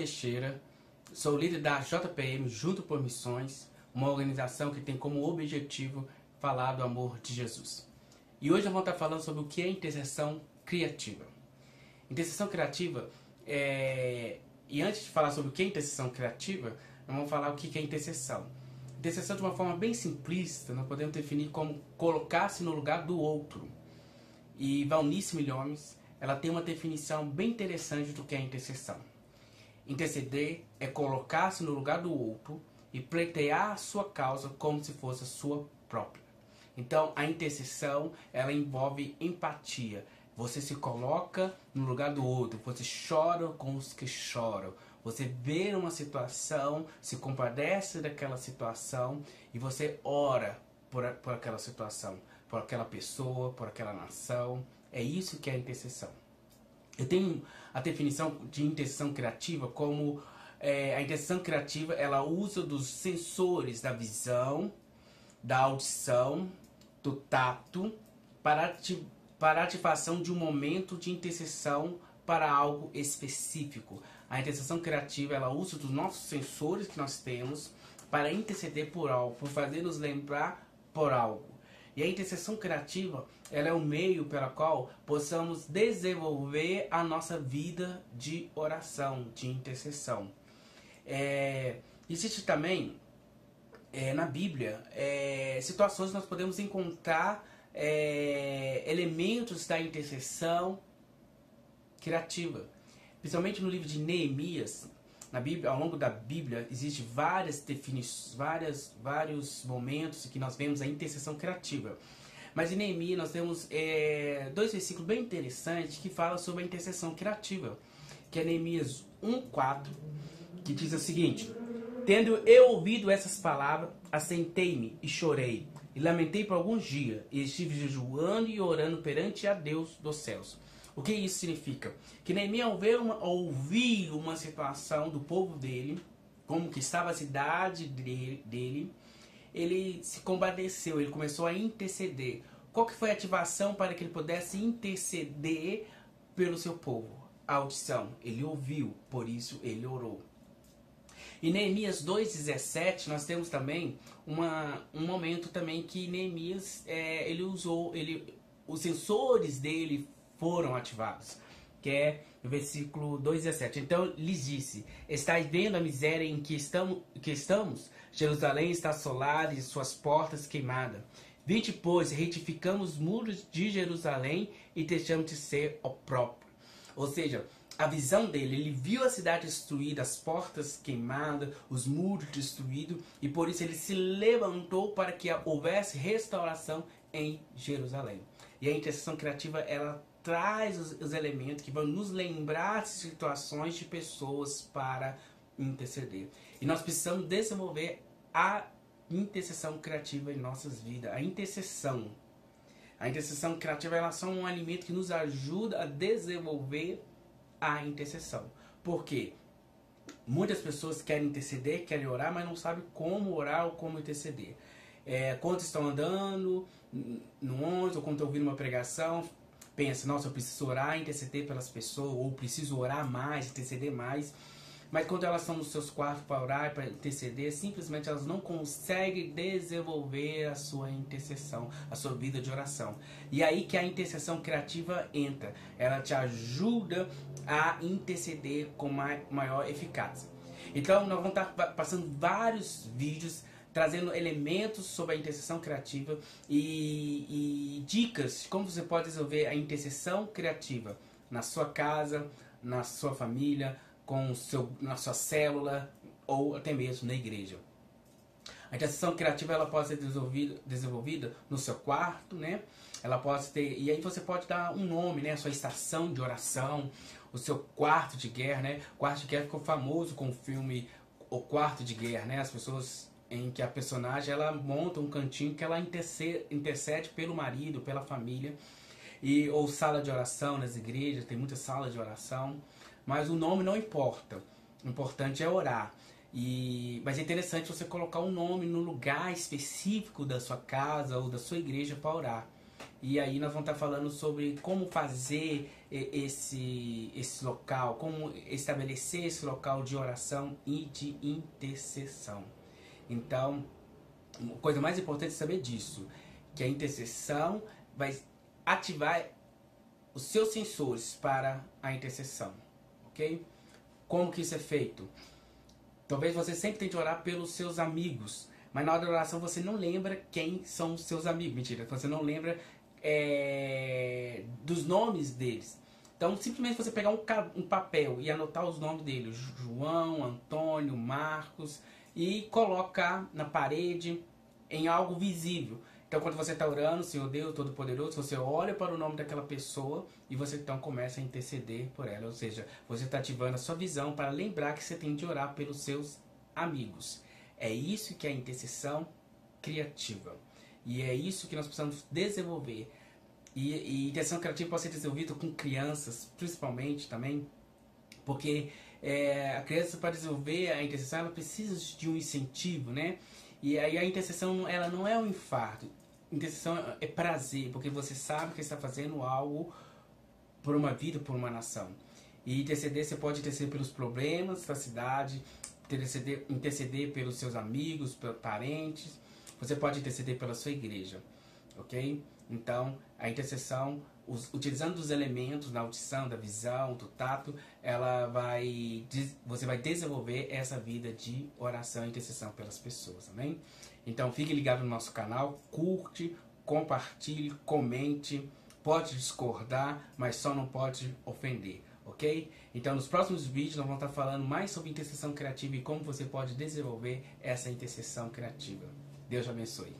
Teixeira, sou líder da JPM, Junto por Missões, uma organização que tem como objetivo falar do amor de Jesus. E hoje nós vamos estar falando sobre o que é intercessão criativa. Intercessão criativa E antes de falar sobre o que é intercessão criativa, nós vamos falar o que é intercessão. Intercessão, de uma forma bem simplista, nós podemos definir como colocar-se no lugar do outro. E Valnice Milhomes, ela tem uma definição bem interessante do que é intercessão. Interceder é colocar-se no lugar do outro e pleitear a sua causa como se fosse a sua própria. Então, a intercessão, ela envolve empatia. Você se coloca no lugar do outro, você chora com os que choram. Você vê uma situação, se compadece daquela situação e você ora por aquela situação, por aquela pessoa, por aquela nação. É isso que é a intercessão. Eu tenho a definição de intercessão criativa como a intercessão criativa, ela usa dos sensores da visão, da audição, do tato para a ativação de um momento de intercessão para algo específico. A intercessão criativa, ela usa dos nossos sensores que nós temos para interceder por algo, por fazer nos lembrar por algo. E a intercessão criativa, ela é o meio pela qual possamos desenvolver a nossa vida de oração, de intercessão. Existe também na Bíblia situações que nós podemos encontrar elementos da intercessão criativa. Principalmente no livro de Neemias, na Bíblia, ao longo da Bíblia, existem várias definições, vários momentos que nós vemos a intercessão criativa. Mas em Neemias nós temos dois versículos bem interessantes que falam sobre a intercessão criativa, que é Neemias 1:4, que diz o seguinte: tendo eu ouvido essas palavras, assentei-me e chorei, e lamentei por alguns dias, e estive jejuando e orando perante a Deus dos céus. O que isso significa? Que Neemias, ao ouvir uma situação do povo dele, como que estava a cidade dele, ele se compadeceu, ele começou a interceder. Qual que foi a ativação para que ele pudesse interceder pelo seu povo? A audição. Ele ouviu, por isso ele orou. Em Neemias 2:17 nós temos também um momento também que Neemias os sensores dele foram ativados, que é no versículo 2:17. Então lhes disse: estáis vendo a miséria em que estamos? Jerusalém está assolada e suas portas queimadas. Vinde, pois, retificamos os muros de Jerusalém e deixamos de ser opróbrio. Ou seja, a visão dele, ele viu a cidade destruída, as portas queimadas, os muros destruídos, e por isso ele se levantou para que houvesse restauração em Jerusalém. E a intercessão criativa, ela traz os elementos que vão nos lembrar de situações de pessoas para interceder. E nós precisamos desenvolver a intercessão criativa em nossas vidas. A intercessão criativa, ela é um alimento que nos ajuda a desenvolver a intercessão. Por quê? Muitas pessoas querem interceder, querem orar, mas não sabem como orar ou como interceder. Quando estão andando no ônibus ou quando estão ouvindo uma pregação, pensa: nossa, eu preciso orar, interceder pelas pessoas, ou preciso orar mais, interceder mais. Mas quando elas estão nos seus quartos para orar, para interceder, simplesmente elas não conseguem desenvolver a sua intercessão, a sua vida de oração. E aí que a intercessão criativa entra. Ela te ajuda a interceder com maior eficácia. Então nós vamos estar passando vários vídeos trazendo elementos sobre a intercessão criativa e dicas de como você pode desenvolver a intercessão criativa na sua casa, na sua família, na sua célula ou até mesmo na igreja. A intercessão criativa, ela pode ser desenvolvida no seu quarto, né? Ela pode ter, e aí você pode dar um nome, né? A sua estação de oração, o seu quarto de guerra, né? O quarto de guerra ficou famoso com o filme O Quarto de Guerra, né? As pessoas em que a personagem, ela monta um cantinho que ela intercede pelo marido, pela família, ou sala de oração nas igrejas, tem muitas salas de oração, mas o nome não importa, o importante é orar. Mas é interessante você colocar um nome no lugar específico da sua casa ou da sua igreja para orar. E aí nós vamos estar falando sobre como fazer esse local, como estabelecer esse local de oração e de intercessão. Então, a coisa mais importante é saber disso, que a intercessão vai ativar os seus sensores para a intercessão, ok? Como que isso é feito? Talvez você sempre tente orar pelos seus amigos, mas na hora da oração você não lembra quem são os seus amigos. Mentira, você não lembra dos nomes deles. Então, simplesmente você pegar um papel e anotar os nomes deles, João, Antônio, Marcos, e colocar na parede em algo visível. Então, quando você está orando, Senhor Deus Todo-Poderoso, você olha para o nome daquela pessoa e você então começa a interceder por ela. Ou seja, você está ativando a sua visão para lembrar que você tem de orar pelos seus amigos. É isso que é a intercessão criativa. E é isso que nós precisamos desenvolver. E intercessão criativa pode ser desenvolvida com crianças, principalmente também, porque a criança, para desenvolver a intercessão, ela precisa de um incentivo, né? E aí a intercessão, ela não é um infarto. Intercessão é prazer, porque você sabe que está fazendo algo por uma vida, por uma nação. E interceder, você pode interceder pelos problemas da cidade, interceder pelos seus amigos, pelos parentes. Você pode interceder pela sua igreja, ok? Então, a intercessão, utilizando os elementos da audição, da visão, do tato, você vai desenvolver essa vida de oração e intercessão pelas pessoas, amém? Então, fique ligado no nosso canal, curte, compartilhe, comente, pode discordar, mas só não pode ofender, ok? Então, nos próximos vídeos nós vamos estar falando mais sobre intercessão criativa e como você pode desenvolver essa intercessão criativa. Deus te abençoe.